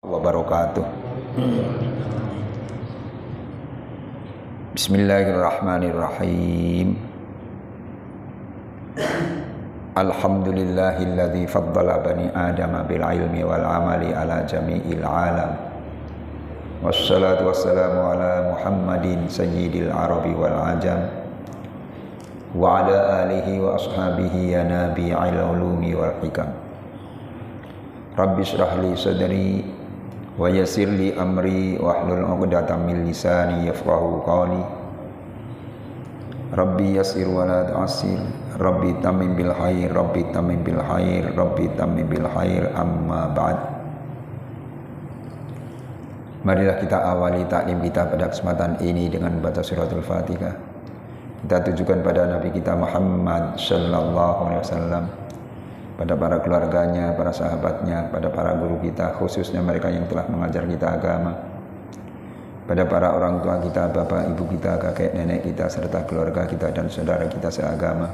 wabarakatuh. Bismillahirrahmanirrahim. Alhamdulillahilladzi faddala bani adama bil ilmi wal amali ala jami'il alam. Wassalatu wassalamu ala Muhammadin sayyidil arabi wal ajam wa ala alihi wa ashabihi ya nabi'il ulumi wal hikam. Rabbi shrah li sadri wa yassir li amri wahlul 'uqdatam min lisani yafqahu qawli. Rabbi yassir wa la tu'assir, Rabbi tammim bil khair, Rabbi tammim bil khair, Rabbi tammim bil khair, amma ba'd. Marilah kita awali taklim kita pada kesempatan ini dengan baca suratul Fatihah. Kita tujukan pada Nabi kita Muhammad sallallahu alaihi wasallam, pada para keluarganya, para sahabatnya, pada para guru kita, khususnya mereka yang telah mengajar kita agama, pada para orang tua kita, bapak, ibu kita, kakek, nenek kita, serta keluarga kita dan saudara kita seagama,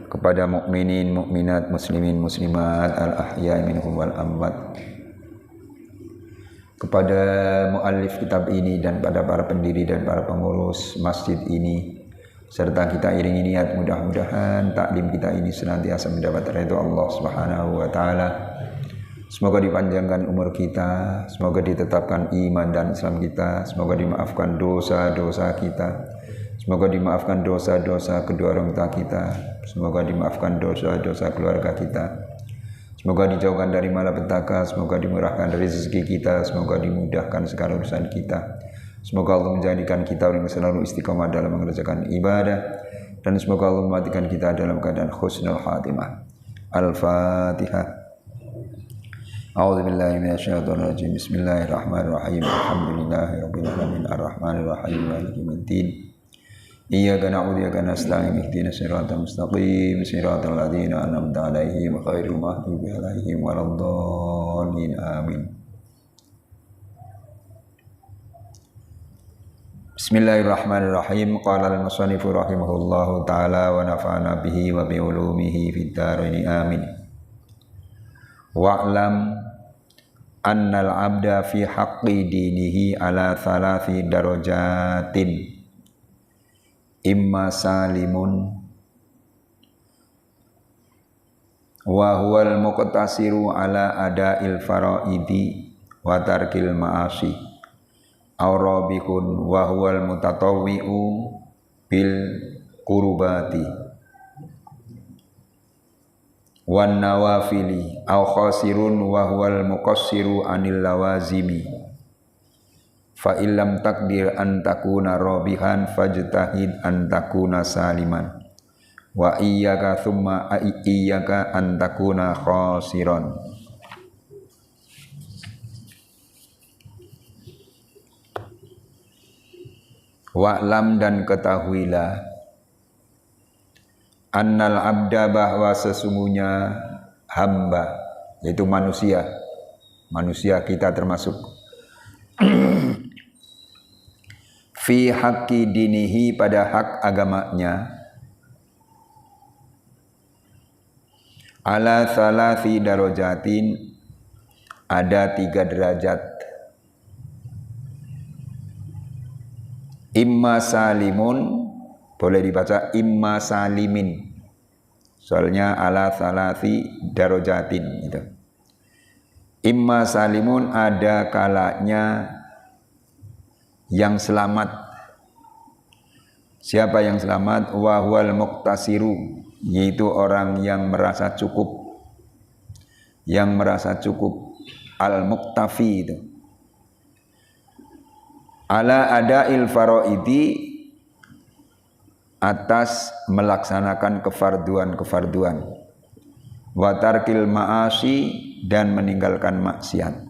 kepada mukminin, mukminat, muslimin, muslimat, al-ahya'i minhum wal amwat, kepada muallif kitab ini dan pada para pendiri dan para pengurus masjid ini, serta kita iringi niat mudah-mudahan taklim kita ini senantiasa mendapat ridha Allah Subhanahu wa taala. Semoga dipanjangkan umur kita, semoga ditetapkan iman dan Islam kita, semoga dimaafkan dosa-dosa kita, semoga dimaafkan dosa-dosa kedua orang tua kita, semoga dimaafkan dosa-dosa keluarga kita, semoga dijauhkan dari malapetaka, semoga dimurahkan rezeki kita, semoga dimudahkan segala urusan kita. Semoga Allah menjadikan kita orang yang selalu istiqamah dalam mengerjakan ibadah, dan semoga Allah mematikan kita dalam keadaan husnul khatimah. Al-Fatihah. A'udzubillahi minasyaitonir rajim. Bismillahirrahmanirrahim. Alhamdulillahirabbil alamin arrahmanir rahim maliki yaumiddin. Iyyaka na'budu wa iyyaka nasta'in ihdinas siratal mustaqim siratal ladzina an'amta 'alaihim ghairil maghdubi 'alaihim waladdallin. Amin. Bismillahirrahmanirrahim. Qala al-musannifu rahimahullahu ta'ala wa nafa'ana bihi wa bi ulumihi fid dharain amin. Wa'lam annal 'abda fi haqqi dinihi ala thalathi darajatin. Imma salimun wa huwal muqtasiru ala ada'il faraidi wa tarkil ma'asi, aw rabihun wa huwal mutatawwi'u bil qurbati wan nawafili, aw khasirun wa huwal muqassiru anil lawazimi. Fa illam takdir an takuna rabihan fajtahid an takuna saliman wa iyyaka thumma iyyaka an takuna khasiran. Wa'lam dan ketahuilah annal abda bahwa sesungguhnya hamba, yaitu manusia kita termasuk, fi haqqi dinihi pada hak agamanya, ala thalathi darajatin ada 3 derajat. Imma salimun, boleh dibaca imma salimin, soalnya ala thalathi darajatin gitu. Imma salimun ada kalanya yang selamat. Siapa yang selamat? Wa huwal muqtasiru, yaitu orang yang merasa cukup, al-muktafi itu. Ala ada'il faraidi, atas melaksanakan kefarduan, wa tarkil ma'asi, dan meninggalkan maksiat.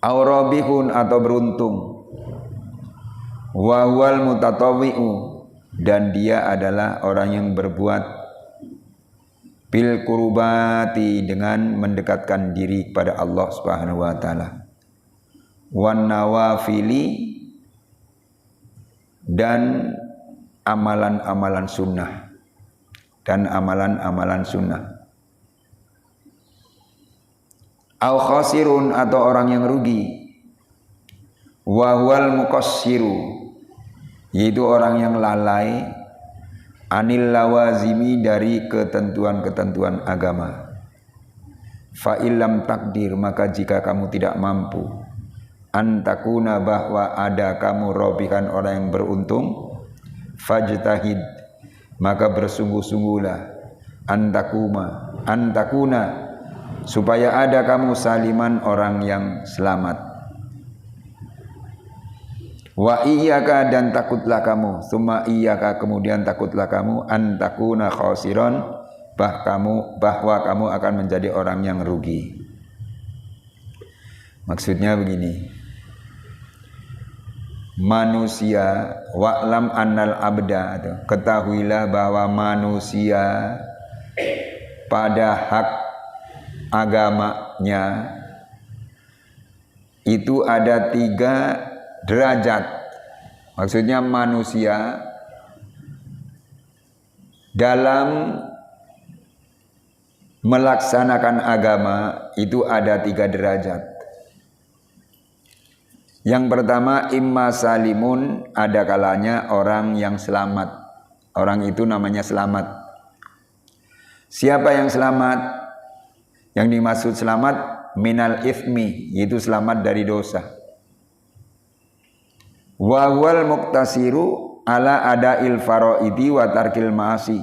Aw rabihun, atau beruntung, wa huwal mutatawwi'u, dan dia adalah orang yang berbuat bil qurbati, dengan mendekatkan diri kepada Allah Subhanahu wa taala, wan nawafili, dan amalan-amalan sunnah, au khasirun atau orang yang rugi, wa huwal muqassiru yaitu orang yang lalai, anil lawazimi dari ketentuan-ketentuan agama. Fa illam takdir maka jika kamu tidak mampu, antakuna bahwa ada kamu robikan orang yang beruntung, fajtahid maka bersungguh-sungguhlah, antakuna supaya ada kamu saliman orang yang selamat. Wa iyyaka dan takutlah kamu, summa iyyaka kemudian takutlah kamu, antakuna khasiran bahwa kamu akan menjadi orang yang rugi. Maksudnya begini, manusia wa'lam annal abda, ketahuilah bahwa manusia pada hak agamanya itu ada 3 derajat. Maksudnya manusia dalam melaksanakan agama itu ada 3 derajat. Yang pertama imma salimun, ada kalanya orang yang selamat. Orang itu namanya selamat. Siapa yang selamat? Yang dimaksud selamat minal ithmi, yaitu selamat dari dosa. Wa wal muqtasiru ala ada'il faraidi wa tarkil ma'asi,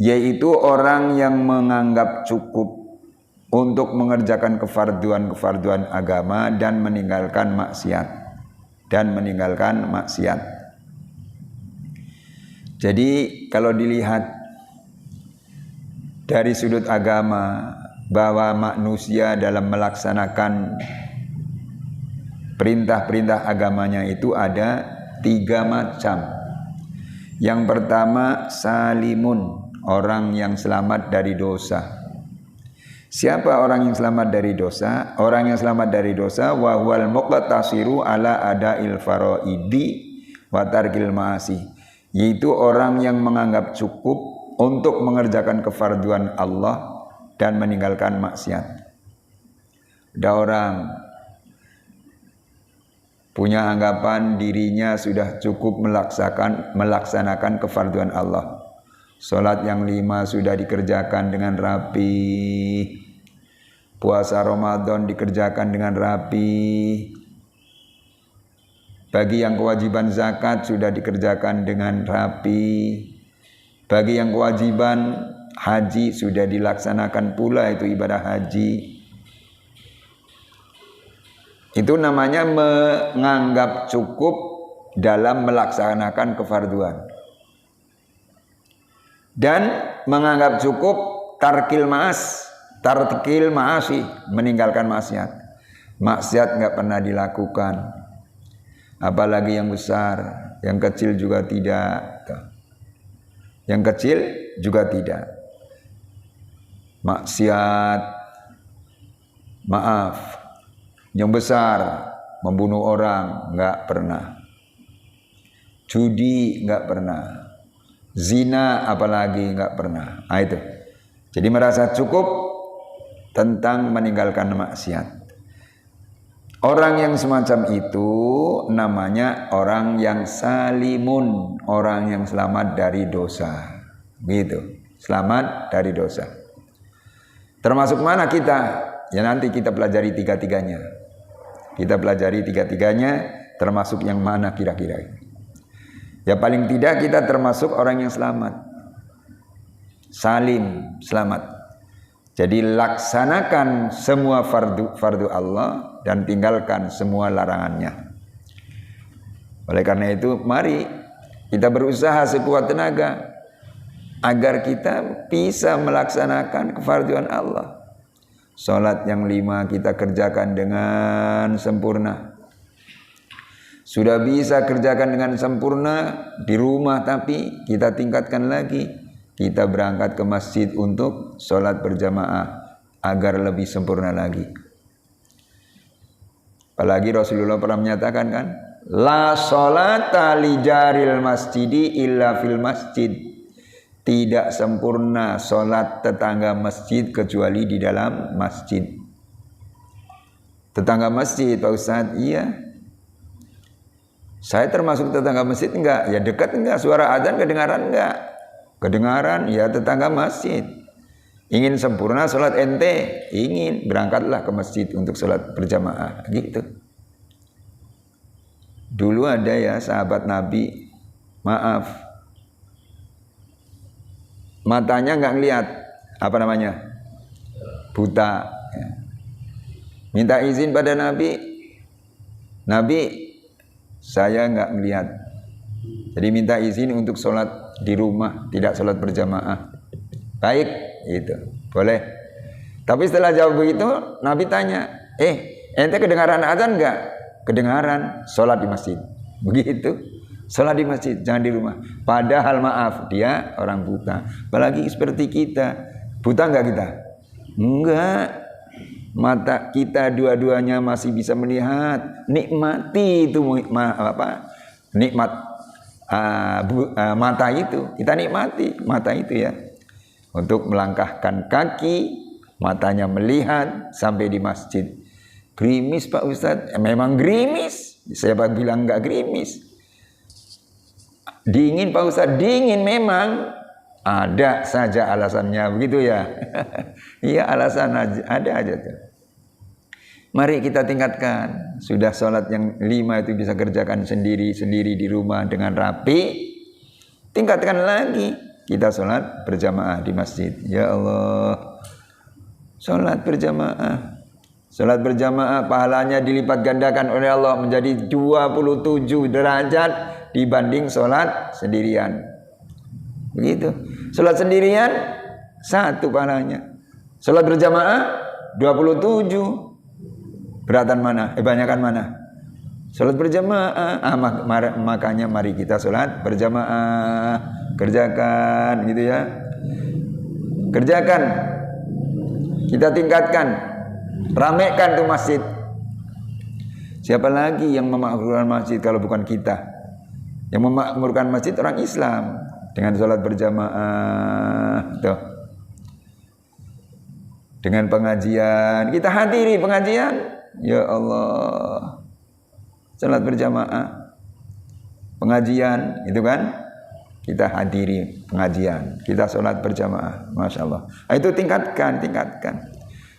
yaitu orang yang menganggap cukup untuk mengerjakan kefarduan agama dan meninggalkan maksiat. Jadi kalau dilihat dari sudut agama bahwa manusia dalam melaksanakan perintah-perintah agamanya itu ada 3 macam. Yang pertama salimun, orang yang selamat dari dosa. Siapa orang yang selamat dari dosa? Orang yang selamat dari dosa wa huwal muqtasiru ala ada'il faraidi wa tarkil ma'asi, yaitu orang yang menganggap cukup untuk mengerjakan kefarduan Allah dan meninggalkan maksiat. Ada orang punya anggapan dirinya sudah cukup melaksanakan kefarduan Allah. Salat yang 5 sudah dikerjakan dengan rapi. Puasa Ramadan dikerjakan dengan rapi. Bagi yang kewajiban zakat sudah dikerjakan dengan rapi. Bagi yang kewajiban haji sudah dilaksanakan pula, itu ibadah haji. Itu namanya menganggap cukup dalam melaksanakan kefarduan. Dan menganggap cukup tarkil ma'asi, meninggalkan maksiat. Maksiat enggak pernah dilakukan. Apalagi yang besar, yang kecil juga tidak. Yang kecil juga tidak. Maksiat, maaf. Yang besar, membunuh orang, enggak pernah. Judi, enggak pernah. Zina, apalagi, enggak pernah. Nah, itu. Jadi merasa cukup tentang meninggalkan maksiat. Orang yang semacam itu namanya orang yang salimun, orang yang selamat dari dosa. Gitu, selamat dari dosa. Termasuk mana kita? Ya nanti kita pelajari 3-3-nya. Kita pelajari 3-3-nya, termasuk yang mana kira-kira. Ya paling tidak kita termasuk orang yang selamat. Salim, selamat. Jadi laksanakan semua fardu Allah dan tinggalkan semua larangannya. Oleh karena itu, mari kita berusaha sekuat tenaga agar kita bisa melaksanakan kefarduan Allah. Salat yang 5 kita kerjakan dengan sempurna. Sudah bisa kerjakan dengan sempurna di rumah, tapi kita tingkatkan lagi. Kita berangkat ke masjid untuk salat berjamaah agar lebih sempurna lagi. Apalagi Rasulullah pernah menyatakan kan, la sholata li jaril masjidi illa fil masjid. Tidak sempurna sholat tetangga masjid kecuali di dalam masjid. Tetangga masjid, Pak Ustadz, iya. Saya termasuk tetangga masjid enggak? Ya dekat enggak? Suara azan kedengaran enggak? Kedengaran, ya tetangga masjid. Ingin sempurna sholat ente? Ingin, berangkatlah ke masjid untuk sholat berjamaah. Gitu. Dulu ada ya sahabat Nabi, maaf, matanya enggak ngelihat, apa namanya? Buta. Minta izin pada Nabi, Nabi, saya enggak ngelihat. Jadi minta izin untuk sholat di rumah, tidak sholat berjamaah. Baik, itu boleh. Tapi setelah jawab begitu, Nabi tanya, ente kedengaran azan enggak? Kedengaran, sholat di masjid. Begitu, sholat di masjid, jangan di rumah. Padahal maaf, dia orang buta. Apalagi seperti kita, buta enggak kita? Enggak. Mata kita dua-duanya masih bisa melihat. Nikmati itu nikmat mata itu. Kita nikmati mata itu ya. Untuk melangkahkan kaki, matanya melihat sampai di masjid. Gerimis Pak Ustadz, memang gerimis. Siapa bilang enggak gerimis? Dingin Pak Ustadz, dingin memang. Ada saja alasannya, begitu ya. Iya, alasan ada aja tuh. Mari kita tingkatkan. Sudah sholat yang 5 itu bisa kerjakan sendiri di rumah dengan rapi. Tingkatkan lagi. Kita sholat berjamaah di masjid. Ya Allah, sholat berjamaah. Sholat berjamaah pahalanya dilipat gandakan oleh Allah menjadi 27 derajat dibanding sholat sendirian. Begitu. Sholat sendirian 1 pahalanya. Sholat berjamaah 27. Beratan mana? Banyakan mana? Sholat berjamaah. Makanya mari kita sholat berjamaah. Kerjakan gitu ya. Kerjakan. Kita tingkatkan. Ramaikan tuh masjid. Siapa lagi yang memakmurkan masjid kalau bukan kita? Yang memakmurkan masjid orang Islam. Dengan sholat berjamaah tuh. Dengan pengajian, kita hadiri pengajian. Ya Allah, sholat berjamaah, pengajian, itu kan kita hadiri pengajian, kita sholat berjamaah, masya Allah. Itu tingkatkan.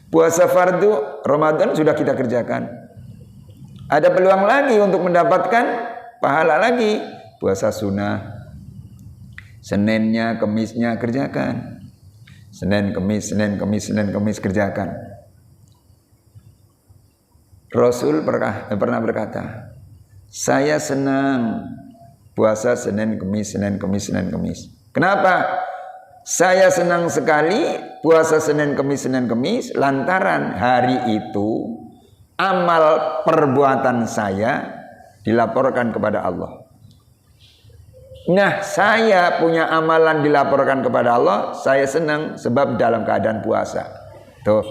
Puasa fardu Ramadan sudah kita kerjakan. Ada peluang lagi untuk mendapatkan pahala lagi. Puasa sunnah. Seninnya, Kemisnya kerjakan. Senin, Kemis kerjakan. Rasul pernah berkata, saya senang puasa Senin, Kemis. Kenapa? Saya senang sekali puasa Senin, Kemis lantaran hari itu amal perbuatan saya dilaporkan kepada Allah. Nah, saya punya amalan dilaporkan kepada Allah, saya senang sebab dalam keadaan puasa. Tuh.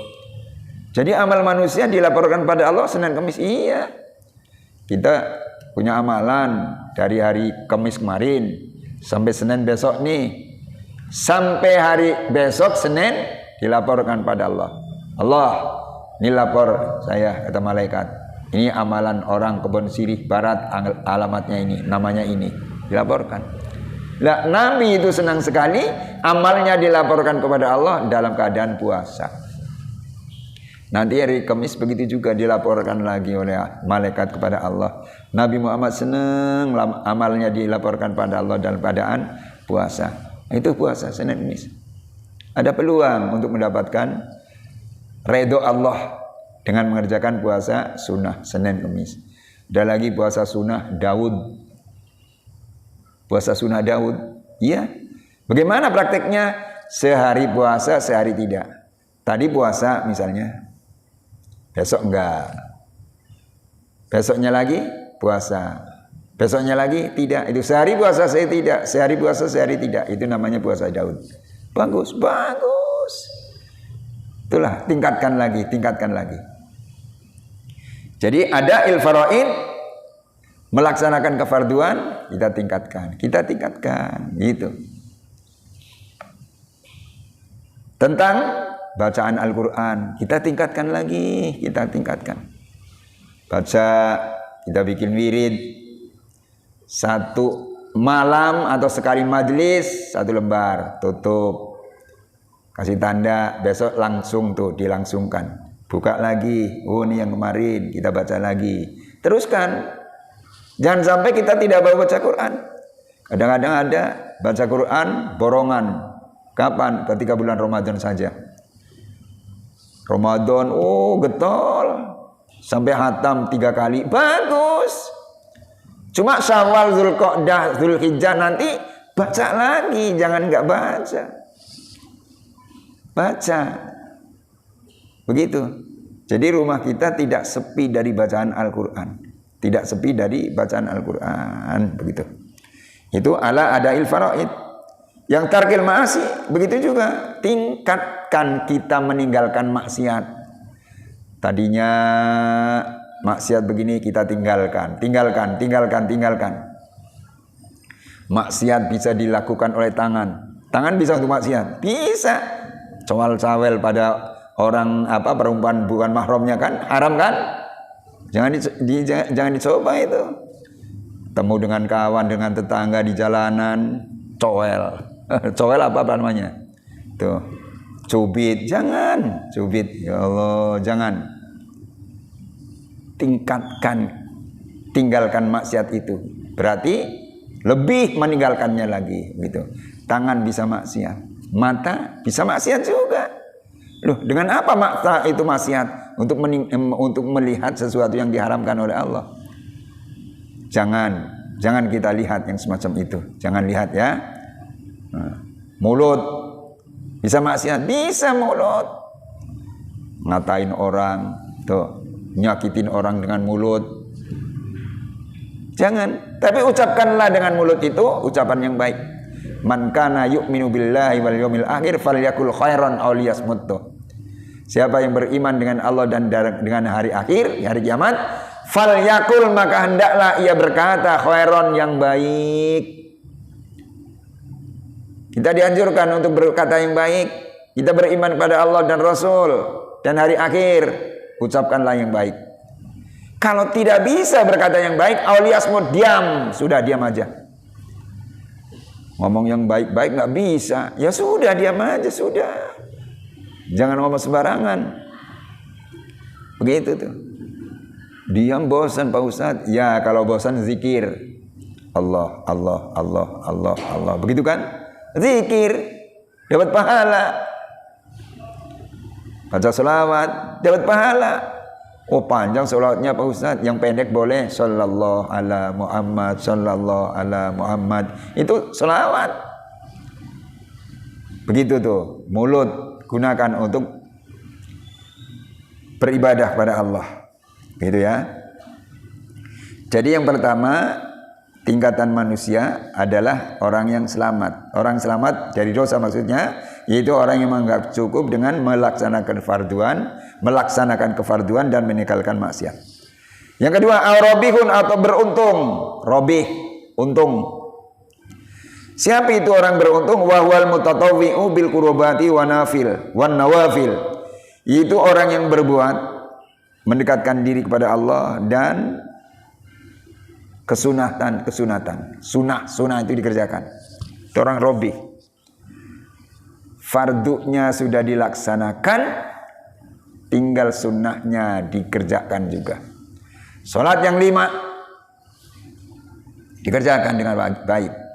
Jadi amal manusia dilaporkan pada Allah Senin Kemis. Iya. Kita punya amalan dari hari Kemis kemarin sampai Senin besok nih. Sampai hari besok Senin dilaporkan pada Allah. Allah, ini lapor saya kata malaikat. Ini amalan orang Kebon Sirih Barat, alamatnya ini, namanya ini. Dilaporkan. Nah, Nabi itu senang sekali amalnya dilaporkan kepada Allah dalam keadaan puasa. Nanti hari Kamis begitu juga dilaporkan lagi oleh malaikat kepada Allah. Nabi Muhammad senang amalnya dilaporkan pada Allah dalam keadaan puasa. Itu puasa Senin Kamis. Ada peluang untuk mendapatkan ridho Allah dengan mengerjakan puasa sunnah Senin Kamis. Ada lagi puasa sunnah Daud. Puasa sunnah Daud, iya. Bagaimana prakteknya? Sehari puasa, sehari tidak. Tadi puasa misalnya, besok enggak. Besoknya lagi puasa. Besoknya lagi tidak. Itu sehari puasa, saya tidak. Sehari puasa, sehari tidak. Itu namanya puasa Daud. Bagus. Itulah, tingkatkan lagi. Jadi ada il-faraid. Melaksanakan kefarduan kita tingkatkan gitu. Tentang bacaan Al-Quran kita tingkatkan lagi. baca, kita bikin wirid, satu malam atau sekali majelis 1 lembar, tutup, kasih tanda, besok langsung tuh dilangsungkan, buka lagi, oh ini yang kemarin, kita baca lagi, teruskan. Jangan sampai kita tidak baca Quran. Kadang-kadang ada baca Quran borongan. Kapan? Ketika bulan Ramadan saja. Ramadan, oh getol, sampai hatam 3 kali, bagus. Cuma Syawal, Zulqa'dah, Zulhijjah nanti baca lagi, jangan nggak baca. Baca. Begitu. Jadi rumah kita tidak sepi dari bacaan Al-Quran. Tidak sepi dari bacaan Al-Quran. Begitu. Itu ala adail faraid. Yang tarkil ma'asi, begitu juga. Tingkatkan kita meninggalkan maksiat. Tadinya maksiat begini kita tinggalkan. Maksiat bisa dilakukan oleh tangan. Tangan bisa untuk maksiat? Bisa. Cowal-cawel pada orang perempuan bukan mahramnya kan haram kan? Jangan dicoba itu. Temu dengan kawan, dengan tetangga di jalanan, cowel. Cowel apa namanya? Tuh. Cubit, jangan. Cubit, ya Allah, jangan. Tinggalkan maksiat itu. Berarti lebih meninggalkannya lagi gitu. Tangan bisa maksiat, mata bisa maksiat juga. Loh, dengan apa mata itu maksiat? Untuk melihat sesuatu yang diharamkan oleh Allah. Jangan kita lihat yang semacam itu. Jangan lihat ya. Mulut bisa maksiat, bisa mulut. Ngatain orang, tuh, nyakitin orang dengan mulut. Jangan, tapi ucapkanlah dengan mulut itu ucapan yang baik. Man kana yu'minu billahi wal yawmil akhir falyakul khairan aw liyasmut. Siapa yang beriman dengan Allah dan dengan hari akhir, hari kiamat, falyakul, maka hendaklah ia berkata khairan, yang baik. Kita dianjurkan untuk berkata yang baik. Kita beriman kepada Allah dan Rasul dan hari akhir, ucapkanlah yang baik. Kalau tidak bisa berkata yang baik, awliyasmud, diam, sudah diam aja. Ngomong yang baik-baik nggak bisa, ya sudah diam aja, sudah. Jangan ngomong sembarangan. Begitu tuh. Diam, bosan Pak Ustadz. Ya kalau bosan zikir. Allah, Allah, Allah, Allah, Allah. Begitu kan? Zikir, dapat pahala. Baca sholawat, dapat pahala. Oh panjang sholawatnya Pak Ustadz, yang pendek boleh. Sallallahu ala Muhammad, sallallahu ala Muhammad. Itu sholawat. Begitu tuh, mulut gunakan untuk beribadah kepada Allah. Gitu ya. Jadi yang pertama, tingkatan manusia adalah orang yang selamat. Orang selamat dari dosa maksudnya, yaitu orang yang menganggap cukup dengan melaksanakan kefarduan dan meninggalkan maksiat. Yang kedua, ar-robihun, atau beruntung. Robih, untung. Siapa itu orang beruntung? Wahwal mutatawwi'u bil qurubati wan nawafil. Itu orang yang berbuat mendekatkan diri kepada Allah dan kesunatan. Sunah itu dikerjakan. Itu orang robih. Fardunya sudah dilaksanakan, tinggal sunnahnya dikerjakan juga. Salat yang 5 dikerjakan dengan baik.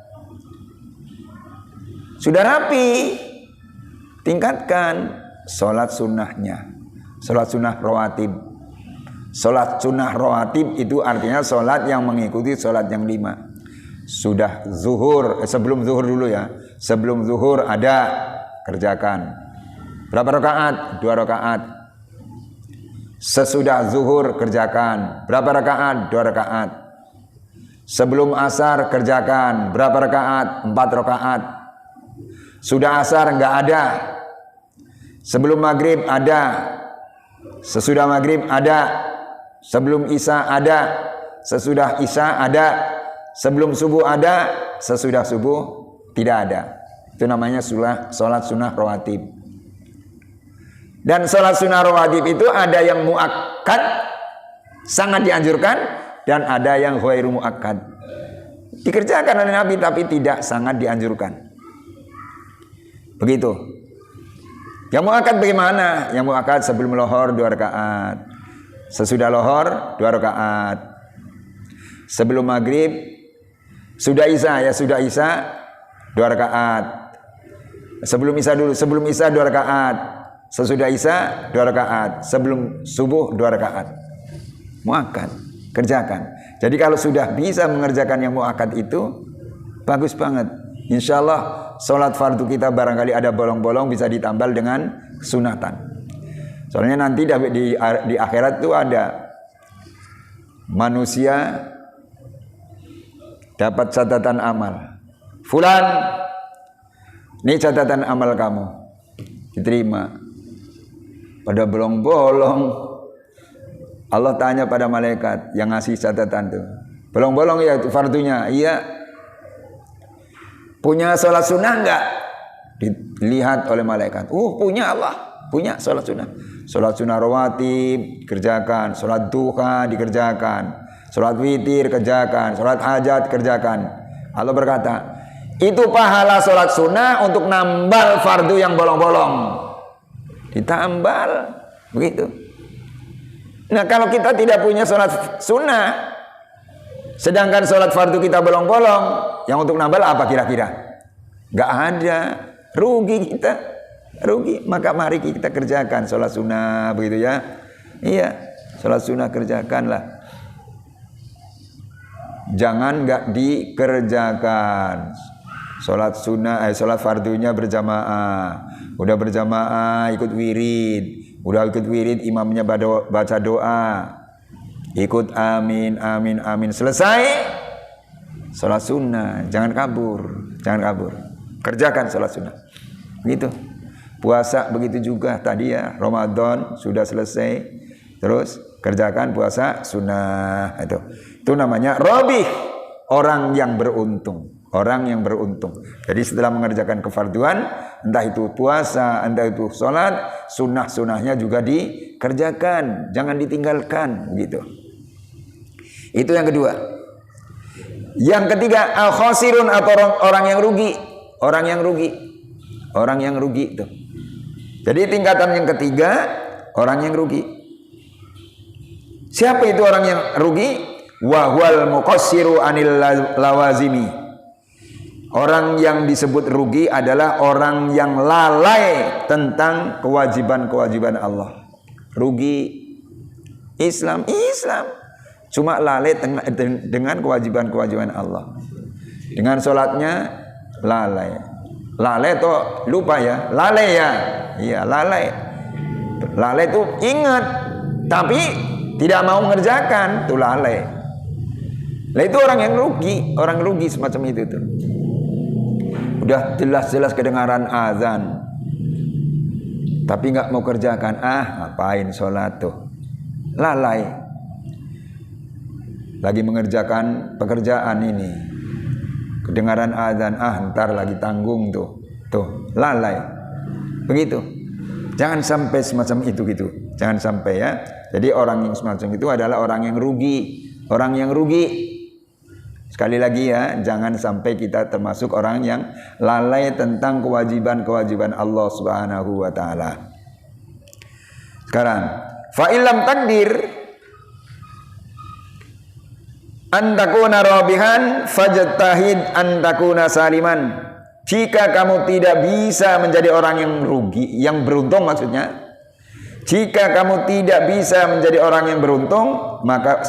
Sudah rapi, tingkatkan salat sunnahnya. Salat sunnah rawatib. Salat sunnah rawatib itu artinya salat yang mengikuti salat yang 5. Sudah zuhur, sebelum zuhur dulu ya. Sebelum zuhur ada, kerjakan. Berapa rakaat? 2 rakaat. Sesudah zuhur kerjakan. Berapa rakaat? 2 rakaat. Sebelum asar kerjakan. Berapa rakaat? 4 rakaat. Sudah asar enggak ada. Sebelum maghrib ada. Sesudah maghrib ada. Sebelum isya ada, sesudah isya ada, sebelum subuh ada, sesudah subuh tidak ada. Itu namanya sholat sunnah rawatib. Dan sholat sunnah rawatib itu ada yang muakkad, sangat dianjurkan, dan ada yang ghairu muakkad, dikerjakan oleh Nabi tapi tidak sangat dianjurkan. Begitu. Yang muakkad bagaimana? Yang muakkad sebelum lohor 2 rakaat, sesudah lohor 2 rakaat, sebelum maghrib, sudah isya 2 rakaat, sebelum isya 2 rakaat, sesudah isya 2 rakaat, sebelum subuh 2 rakaat. Muakkad, kerjakan. Jadi kalau sudah bisa mengerjakan yang muakkad itu, bagus banget. Insya Allah sholat fardu kita barangkali ada bolong-bolong, bisa ditambal dengan sunatan. Soalnya nanti di akhirat itu ada manusia dapat catatan amal. Fulan, ini catatan amal kamu, diterima. Pada bolong-bolong, Allah tanya pada malaikat yang ngasih catatan tuh, bolong-bolong ya itu fardunya, iya. Punya sholat sunnah enggak? Dilihat oleh malaikat. Punya Allah, punya sholat sunnah. Sholat sunnah rawatib kerjakan, sholat duha dikerjakan, sholat witir kerjakan, sholat hajat kerjakan. Allah berkata, itu pahala sholat sunnah untuk nambal fardu yang bolong-bolong. Ditambal, begitu. Nah kalau kita tidak punya sholat sunnah, sedangkan sholat fardu kita bolong-bolong, yang untuk nambal apa kira-kira? Gak ada, rugi kita, rugi. Maka mari kita kerjakan sholat sunnah, begitu ya. Iya, sholat sunnah kerjakanlah. Jangan gak dikerjakan. Sholat sunnah, sholat fardunya berjamaah. Udah berjamaah, ikut wirid. Udah ikut wirid, imamnya baca doa. Ikut amin, amin, amin. Selesai sholat sunnah, jangan kabur, jangan kabur. Kerjakan sholat sunnah. Begitu. Puasa begitu juga tadi ya, Ramadan sudah selesai, terus kerjakan puasa sunnah. Itu namanya robih, orang yang beruntung. Orang yang beruntung. Jadi setelah mengerjakan kefarduan, entah itu puasa, entah itu sholat, sunnah-sunnahnya juga dikerjakan, jangan ditinggalkan, begitu. Itu yang kedua. Yang ketiga, al-khasirun atau orang yang rugi. Orang yang rugi. Orang yang rugi itu. Jadi tingkatan yang ketiga, orang yang rugi. Siapa itu orang yang rugi? Wa huwal muqassiru anil lawazimi. Orang yang disebut rugi adalah orang yang lalai tentang kewajiban-kewajiban Allah. Rugi Islam. Cuma lalai dengan kewajiban-kewajiban Allah. Dengan sholatnya lalai. Lalai itu lupa ya. Lalai ya. Iya, lalai. Lalai itu ingat, tapi tidak mau mengerjakan. Itu lalai. Nah, itu orang yang rugi. Orang rugi semacam itu tuh. Udah jelas-jelas kedengaran azan, tapi nggak mau kerjakan. Ngapain sholat tuh? Lalai. Lagi mengerjakan pekerjaan ini, kedengaran azan, ntar lagi tanggung tuh lalai. Begitu. Jangan sampai semacam itu gitu. Jangan sampai ya. Jadi orang yang semacam itu adalah orang yang rugi. Orang yang rugi. Sekali lagi ya, jangan sampai kita termasuk orang yang lalai tentang kewajiban-kewajiban Allah Subhanahu wa taala. Sekarang, fa illam takdir an takuna rabihan fajtahid an takuna saliman. Jika kamu tidak bisa menjadi orang yang rugi, yang beruntung maksudnya. Jika kamu tidak bisa menjadi orang yang beruntung, maka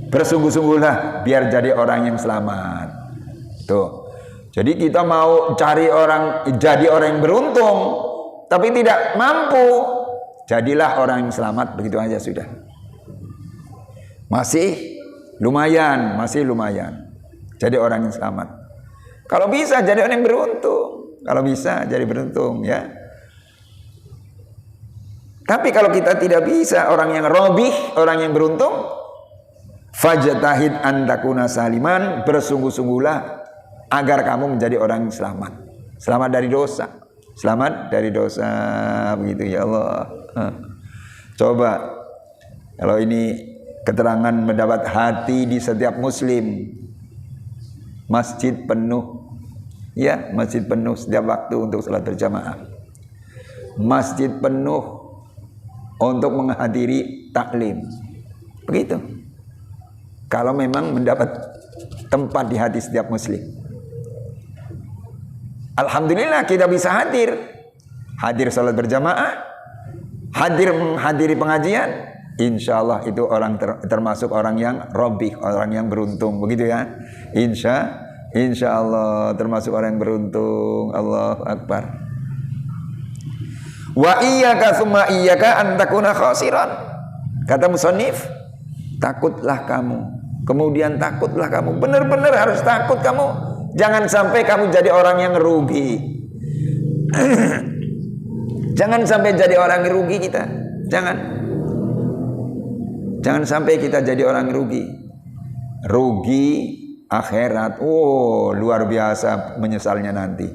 bersungguh-sungguhlah biar jadi orang yang selamat. Tuh. Jadi kita mau jadi orang yang beruntung, tapi tidak mampu, jadilah orang yang selamat, begitu aja sudah. Masih lumayan. Jadi orang yang selamat. Kalau bisa jadi orang yang beruntung, ya. Tapi kalau kita tidak bisa, orang yang robih, orang yang beruntung, fajtahid an takuna saliman, bersungguh-sungguhlah agar kamu menjadi orang yang selamat. Selamat dari dosa. Begitu ya Allah. Coba kalau ini keterangan mendapat hati di setiap muslim. Masjid penuh, ya, masjid penuh setiap waktu untuk salat berjamaah. Masjid penuh untuk menghadiri taklim. Begitu. Kalau memang mendapat tempat di hati setiap muslim. Alhamdulillah kita bisa hadir salat berjamaah, hadir menghadiri pengajian. Insya Allah itu orang termasuk orang yang robih, orang yang beruntung, begitu ya. Insya Allah termasuk orang yang beruntung. Allahu Akbar. Wa iyyaka tsumma iyyaka an takuna khasiran. Kata musannif, takutlah kamu, kemudian takutlah kamu, benar-benar harus takut kamu. Jangan sampai kamu jadi orang yang rugi. Jangan sampai jadi orang yang rugi kita. Jangan sampai kita jadi orang rugi. Rugi akhirat. Oh, luar biasa menyesalnya nanti.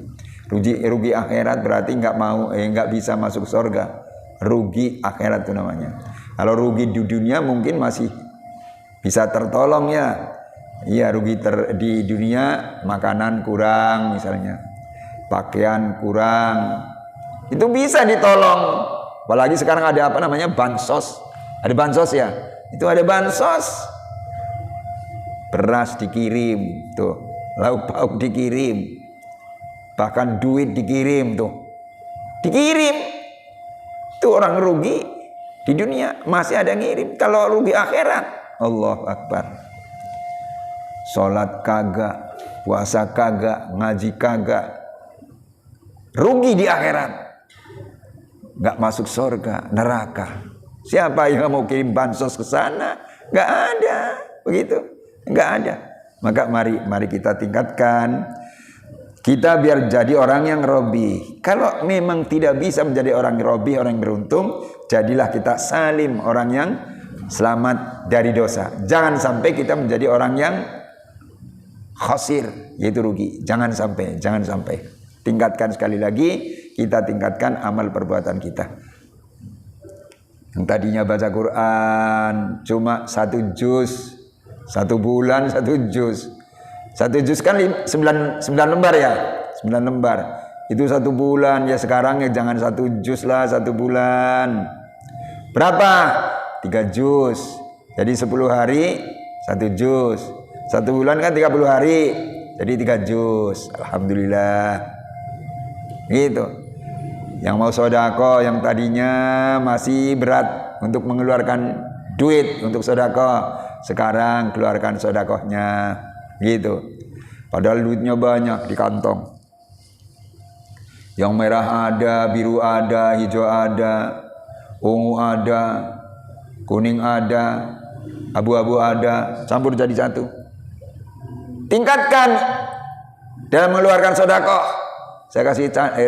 Rugi akhirat berarti nggak bisa masuk surga. Rugi akhirat itu namanya. Kalau rugi di dunia mungkin masih bisa tertolong ya. Iya, rugi di dunia, makanan kurang misalnya, pakaian kurang, itu bisa ditolong. Apalagi sekarang ada apa namanya bansos. Ada bansos ya. Itu ada bansos. Beras dikirim, tuh. Lauk pauk dikirim. Bahkan duit dikirim, tuh. Dikirim. Itu orang rugi di dunia masih ada ngirim. Kalau rugi akhirat, Allahu Akbar. Sholat kagak, puasa kagak, ngaji kagak. Rugi di akhirat. Nggak masuk surga, neraka. Siapa yang mau kirim bansos ke sana? Nggak ada, begitu. Nggak ada. Maka mari kita tingkatkan. Kita biar jadi orang yang robi. Kalau memang tidak bisa menjadi orang robi, orang yang beruntung, jadilah kita salim, orang yang selamat dari dosa. Jangan sampai kita menjadi orang yang khasir, yaitu rugi. Jangan sampai. Tingkatkan sekali lagi, kita tingkatkan amal perbuatan kita. Yang tadinya baca Quran cuma 1 juz, 1 bulan 1 juz. 1 juz kan 9 lembar ya, 9 lembar. Itu 1 bulan, ya sekarang ya jangan 1 juz lah 1 bulan. Berapa? 3 juz. Jadi 10 hari 1 juz. 1 bulan kan 30 hari. Jadi 3 juz. Alhamdulillah. Gitu. Yang mau sodako, yang tadinya masih berat untuk mengeluarkan duit untuk sodako, sekarang keluarkan sodakohnya. Gitu. Padahal duitnya banyak di kantong. Yang merah ada, biru ada, hijau ada, ungu ada, kuning ada, abu-abu ada, campur jadi satu. Tingkatkan dalam mengeluarkan sodakoh. Saya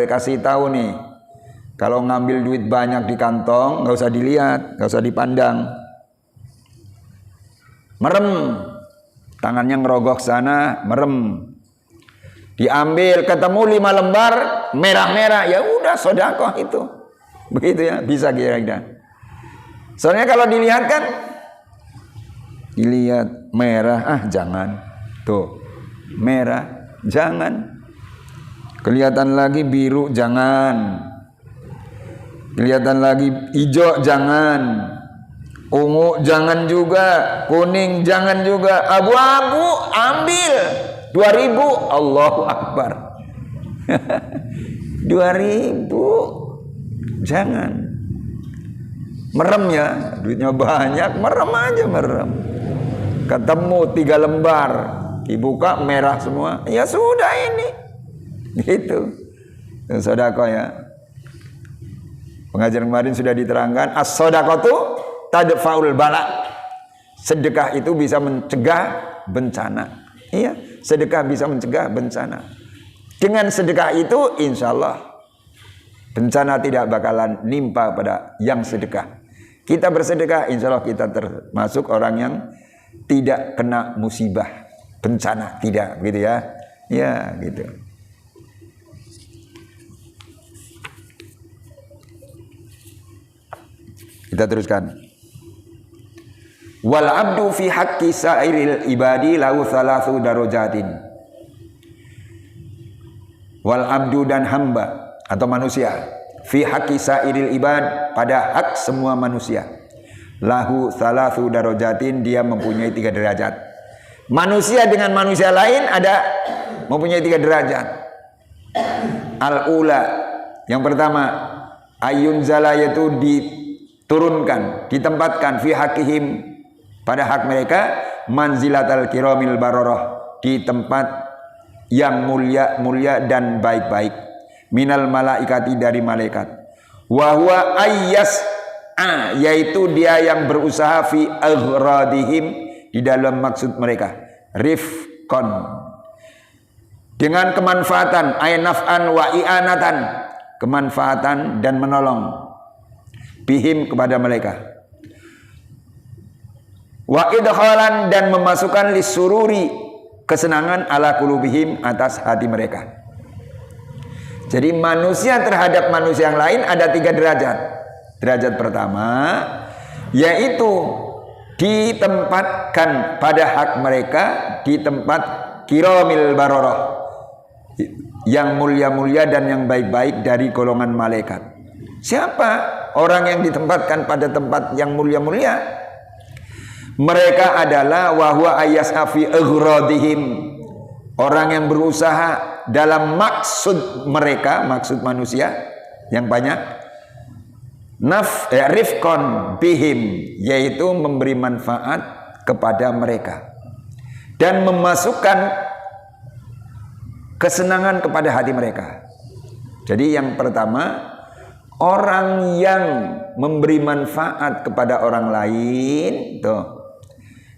kasih tahu nih, kalau ngambil duit banyak di kantong, nggak usah dilihat, nggak usah dipandang. Merem, tangannya ngerogoh sana, merem. Diambil, ketemu 5 lembar merah-merah, ya udah sodakoh itu. Begitu ya, bisa kira-kira. Soalnya kalau dilihat kan, dilihat merah, jangan. Tuh, merah, jangan. Kelihatan lagi biru, jangan. Kelihatan lagi hijau, jangan. Ungu, jangan juga. Kuning, jangan juga. Abu-abu, ambil. 2.000, Allahu Akbar. 2.000, jangan. Merem ya, duitnya banyak, merem aja, merem. Ketemu 3 lembar, dibuka merah semua, ya sudah ini. Gitu. Sedekah ya. Pengajian kemarin sudah diterangkan, as-shadaqatu tadfa'ul bala. Sedekah itu bisa mencegah bencana. Iya, sedekah bisa mencegah bencana. Dengan sedekah itu insya Allah bencana tidak bakalan nimpa pada yang sedekah. Kita bersedekah, insya Allah kita termasuk orang yang tidak kena musibah bencana, tidak, gitu ya. Ya, gitu. Kita teruskan. Wal abdu fi haqqi sa'iril ibadi lahu thalathu darajatin. Wal abdu dan hamba atau manusia fi haqqi sa'iril ibad pada hak semua manusia. Lahu thalathu darajatin, dia mempunyai 3 derajat. Manusia dengan manusia lain ada mempunyai 3 derajat. Al-ula, yang pertama, ayun zala, yaitu diturunkan, ditempatkan fi haqqihim pada hak mereka, manzilatal kiramil bararah, di tempat yang mulia dan baik-baik, minal malaikati, dari malaikat. Wa huwa yaitu dia yang berusaha fi aghradihim, di dalam maksud mereka, rifqan, dengan kemanfaatan, naf'an wa i'anatan, kemanfaatan dan menolong, bihim, kepada mereka. Wa idkhalan, dan memasukkan lisururi, kesenangan, ala qulubihim, atas hati mereka. Jadi manusia terhadap manusia yang lain ada 3 derajat. Derajat pertama yaitu ditempatkan pada hak mereka di tempat kiramil bararah, yang mulia-mulia dan yang baik-baik dari golongan malaikat. Siapa orang yang ditempatkan pada tempat yang mulia-mulia? Mereka adalah wahwa ayas'a fi aghradihim, orang yang berusaha dalam maksud mereka, maksud manusia yang banyak, rifqan bihim, yaitu memberi manfaat kepada mereka dan memasukkan kesenangan kepada hati mereka. Jadi yang pertama, orang yang memberi manfaat kepada orang lain tuh,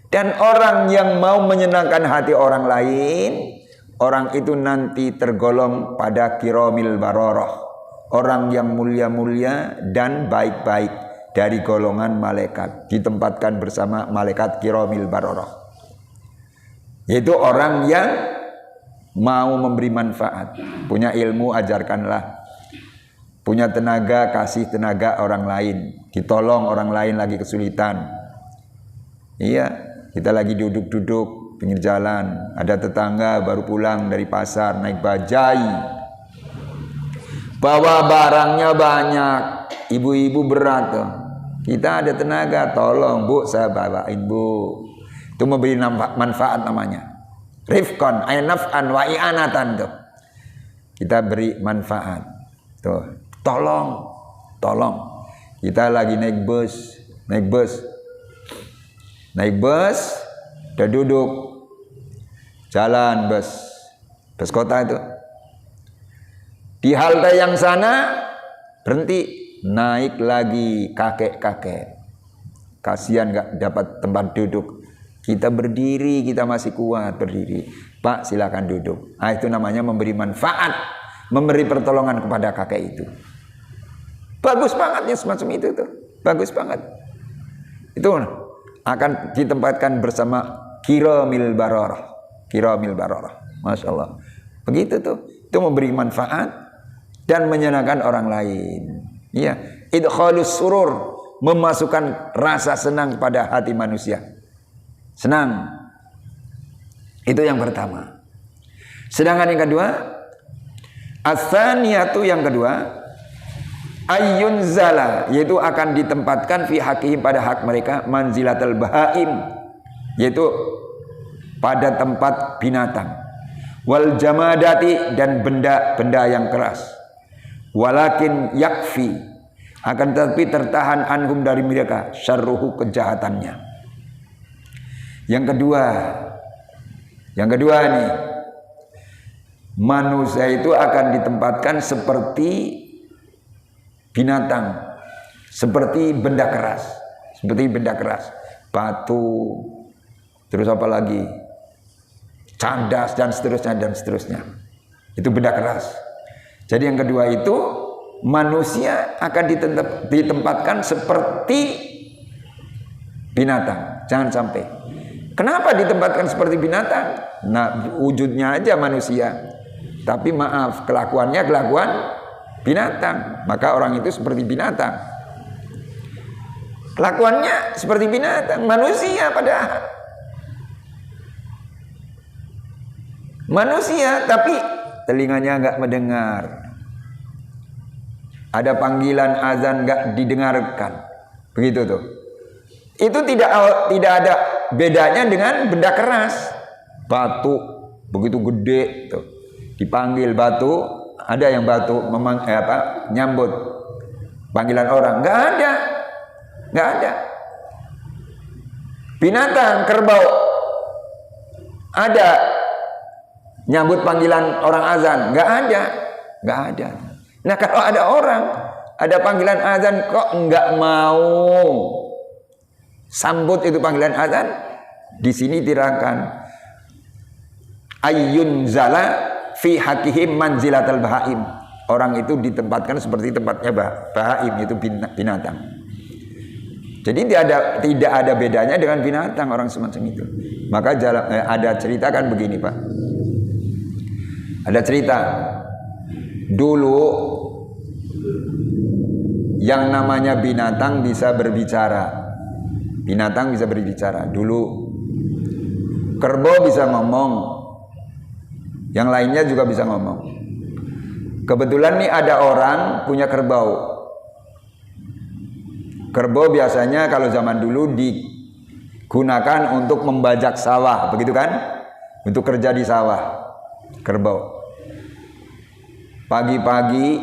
dan orang yang mau menyenangkan hati orang lain, orang itu nanti tergolong pada kiramil bararah, orang yang mulia-mulia dan baik-baik dari golongan malaikat, ditempatkan bersama malaikat kiramil bararah, yaitu orang yang mau memberi manfaat. Punya ilmu, ajarkanlah. Punya tenaga, kasih tenaga orang lain. Ditolong orang lain lagi kesulitan. Iya, kita lagi duduk-duduk pinggir jalan, ada tetangga baru pulang dari pasar naik bajai, bawa barangnya banyak, ibu-ibu berat tuh. Kita ada tenaga, tolong Bu, saya bawain Bu. Itu memberi manfaat namanya. Rifqan, naf'an wa i'anatan tuh. Kita beri manfaat. Tuh, tolong. Kita lagi naik bus. Udah duduk, jalan bus kota itu. Di halte yang sana berhenti, naik lagi kakek-kakek. Kasihan gak dapat tempat duduk. Kita berdiri, kita masih kuat berdiri. Pak, silakan duduk. Nah, itu namanya memberi manfaat, memberi pertolongan kepada kakek itu. Bagus banget ya semacam itu tuh. Bagus banget. Itu akan ditempatkan bersama kiramil bararah. Masya Allah. Begitu tuh. Itu memberi manfaat dan menyenangkan orang lain. Iya. Idkhalus surur, memasukkan rasa senang pada hati manusia. Senang. Itu yang pertama. Sedangkan yang kedua, as-saniyatu, yang kedua, ayun zala, yaitu akan ditempatkan fi haqqihim, pada hak mereka, manzilatul bahaim, yaitu pada tempat binatang, wal jamadati, dan benda-benda yang keras, walakin yakfi, akan tetapi tertahan anhum, dari mereka, syarruhu, kejahatannya. Yang kedua nih, manusia itu akan ditempatkan seperti binatang, seperti benda keras, batu, terus apa lagi, cadas, dan seterusnya. Itu benda keras. Jadi yang kedua itu, manusia akan ditempatkan seperti binatang. Jangan sampai. Kenapa ditempatkan seperti binatang? Nah, wujudnya aja manusia, tapi maaf, kelakuannya kelakuan binatang. Maka orang itu seperti binatang. Kelakuannya seperti binatang, manusia padahal. Manusia tapi telinganya enggak mendengar. Ada panggilan azan enggak didengarkan. Begitu tuh. Itu tidak ada bedanya dengan benda keras. Batu begitu gede tuh. Dipanggil batu, ada yang batu nyambut panggilan orang, enggak ada. Enggak ada. Binatang, kerbau ada nyambut panggilan orang azan, enggak ada. Enggak ada. Nah, kalau ada orang ada panggilan azan kok enggak mau sambut itu panggilan azan, di sini diterangkan ayyun zala fi hakihim manzilatal bahaim. Orang itu ditempatkan seperti tempatnya bahaim, itu binatang. Jadi tidak ada bedanya dengan binatang orang semacam itu. Maka ada cerita kan begini, Pak. Ada cerita dulu yang namanya binatang bisa berbicara. Binatang bisa berbicara. Dulu kerbau bisa ngomong, yang lainnya juga bisa ngomong. Kebetulan nih ada orang punya kerbau. Kerbau biasanya kalau zaman dulu digunakan untuk membajak sawah, begitu kan? Untuk kerja di sawah. Kerbau. Pagi-pagi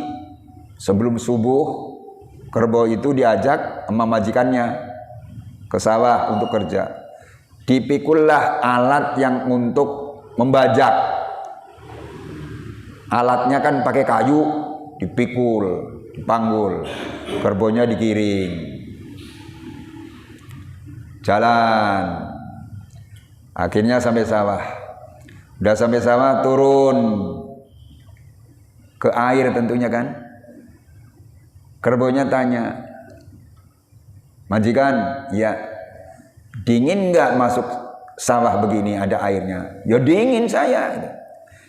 sebelum subuh, kerbau itu diajak sama majikannya ke sawah untuk kerja. Dipikullah alat yang untuk membajak. Alatnya kan pakai kayu, dipikul, dipanggul. Kerbaunya digiring. Jalan. Akhirnya sampai sawah. Udah sampai sawah, turun ke air tentunya kan. Kerbaunya tanya, majikan, ya dingin nggak masuk sawah begini ada airnya? Ya dingin saya.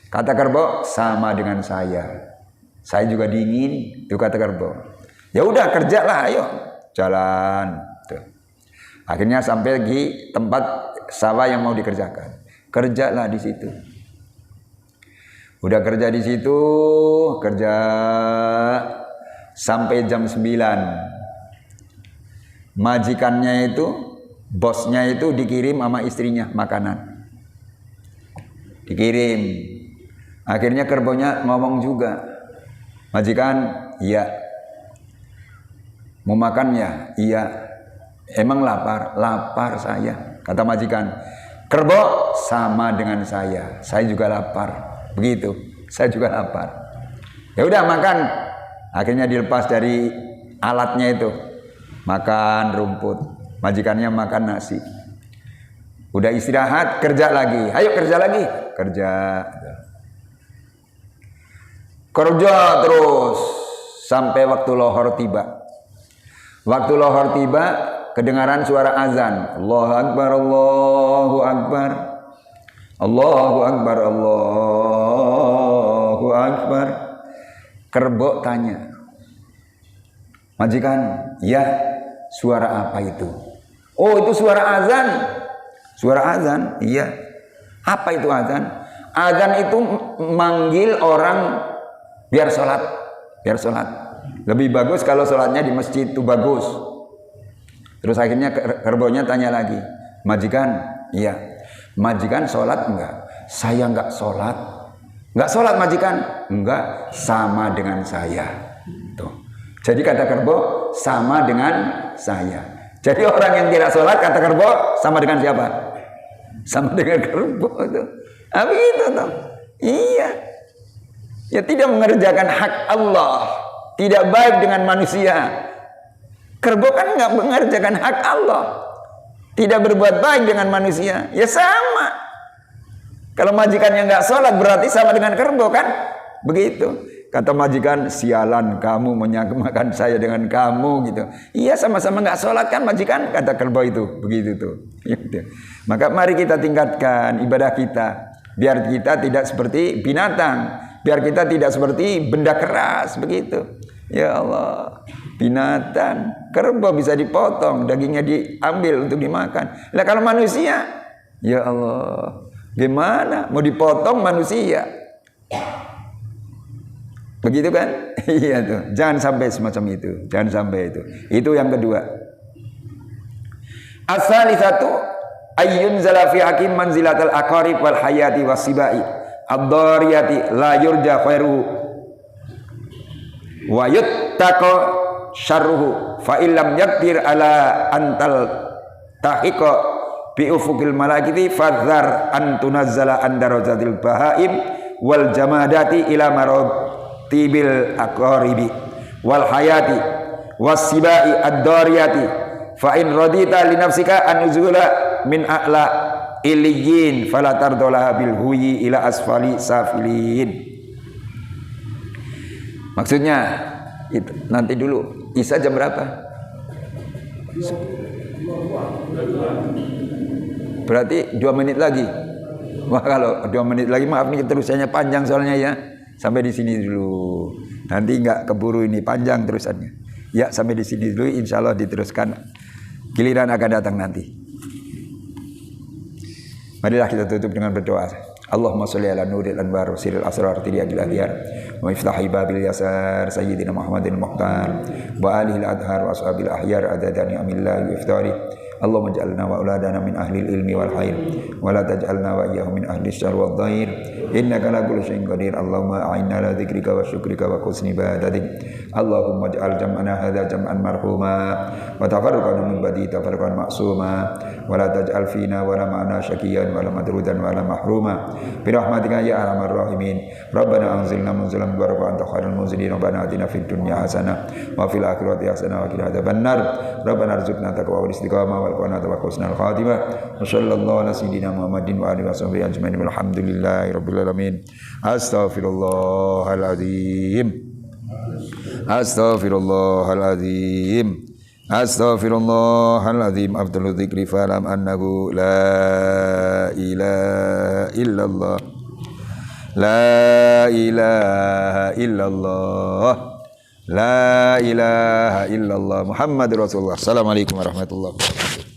Kata kerbau, sama dengan saya. Saya juga dingin. Itu kata kerbau. Ya udah kerjalah, ayo jalan. Tuh. Akhirnya sampai di tempat sawah yang mau dikerjakan. Kerjalah di situ. Udah kerja di situ, kerja sampai jam 9. Majikannya itu, bosnya itu dikirim sama istrinya makanan. Dikirim. Akhirnya kerbaunya ngomong juga. Majikan, iya. Mau makan ya? Iya. Emang lapar? Lapar saya. Kata majikan. Kerbau sama dengan saya. Saya juga lapar. Begitu. Saya juga lapar. Ya udah makan. Akhirnya dilepas dari alatnya itu. Makan rumput. Majikannya makan nasi. Udah istirahat, kerja lagi. Ayo kerja lagi. Kerja. Kerja terus sampai waktu lohor tiba. Waktu lohor tiba, kedengaran suara azan. Allahu Akbar, Allahu Akbar. Allahu Akbar, Allahu Akbar. Kerbau tanya, majikan, ya, suara apa itu? Oh, itu suara azan. Suara azan, iya. Apa itu azan? Azan itu manggil orang biar sholat. Biar sholat. Lebih bagus kalau sholatnya di masjid itu bagus. Terus akhirnya kerbaunya tanya lagi, majikan, iya. Majikan sholat enggak? Saya enggak sholat. Enggak sholat majikan? Enggak, sama dengan saya. Tuh. Jadi kata kerbau, sama dengan saya. Jadi orang yang tidak sholat, kata kerbau, sama dengan siapa? Sama dengan kerbau itu. Apa itu tuh? Iya. Ya tidak mengerjakan hak Allah. Tidak baik dengan manusia. Kerbau kan enggak mengerjakan hak Allah. Tidak berbuat baik dengan manusia. Ya sama. Kalau majikannya enggak sholat berarti sama dengan kerbau kan? Begitu. Kata majikan, sialan kamu menyamakan saya dengan kamu gitu. Iya sama-sama enggak sholat kan majikan? Kata kerbau itu. Begitu tuh. Maka mari kita tingkatkan ibadah kita. Biar kita tidak seperti binatang. Biar kita tidak seperti benda keras. Begitu. Ya Allah, binatang, kerbau bisa dipotong, dagingnya diambil untuk dimakan. Lah kalau manusia, ya Allah, gimana mau dipotong manusia? Begitu kan? Iya tuh. Jangan sampai semacam itu. Jangan sampai itu. Itu yang kedua. As-salisatu ayyun zala fi hakim manzilatal aqarib wal hayati wasibai ad-dariyati la yurja khairuhu wa yuttaqa syarruhu fa illam yaqdir ala antal tahiqa bi ufuqil malaikati fadzar an tunazzala an darajatil bahaim wal jamadati ila maratibil aqaribi wal hayati wasibai ad-dariyati fa in radita li nafsika an nuzula min a'la iliyyin fala tardolaha bil huyi ila asfali safilin. Maksudnya itu nanti dulu Isya jam berapa? Berarti 2 menit lagi. Wah kalau 2 menit lagi maaf nih terusannya panjang soalnya ya. Sampai di sini dulu. Nanti nggak keburu ini panjang terusannya. Ya sampai di sini dulu. Insya Allah diteruskan. Giliran akan datang nanti. Marilah kita tutup dengan berdoa. Allahumma sholli ala nuril anwar siril asrar tiriyabil adhiyar wa iftahi babil yasar sayyidina Muhammadin muhtar wa alihi al-adhar wa ashabil ahyar adadani amillahi wa iftari Allahumma ja'alna wa auladana min ahli ilmi wal khair wa la taj'alna wa iyyahum min ahli syarr wal dhair innaka la kulli syai'in qadir Allahumma a'inna ala dzikrika wa syukrika wa husni ibadatik Allahumma ja'al jam'ana hadza jam'an marhuma wa tafarraqana min ba'di tafarraqan ma'suma wa la taj'al fina wa la ma'ana syaqiyan wa la madrudan wa la mahruma bi rahmatika ya arhamar rahimin rabbana anzilna munzalan mubarakah anta khairul munzilin rabbana atina fid dunya hasanah wa fil akhirati hasanah wa qina adzabannar rabbana arzuqna taqwa wal istiqamah wal qanata wa husnal khatimah wa sallallahu ala sayidina Muhammadin wa alihi washabihi ajmain walhamdulillahi rabbil alamin astaghfirullahaladzim astaghfirullahaladzim astaghfirullahaladzim afdalu dzikri falam annahu la ilaha illallah la ilaha illallah la ilaha illallah Muhammadur Rasulullah. Assalamualaikum warahmatullahi wabarakatuh.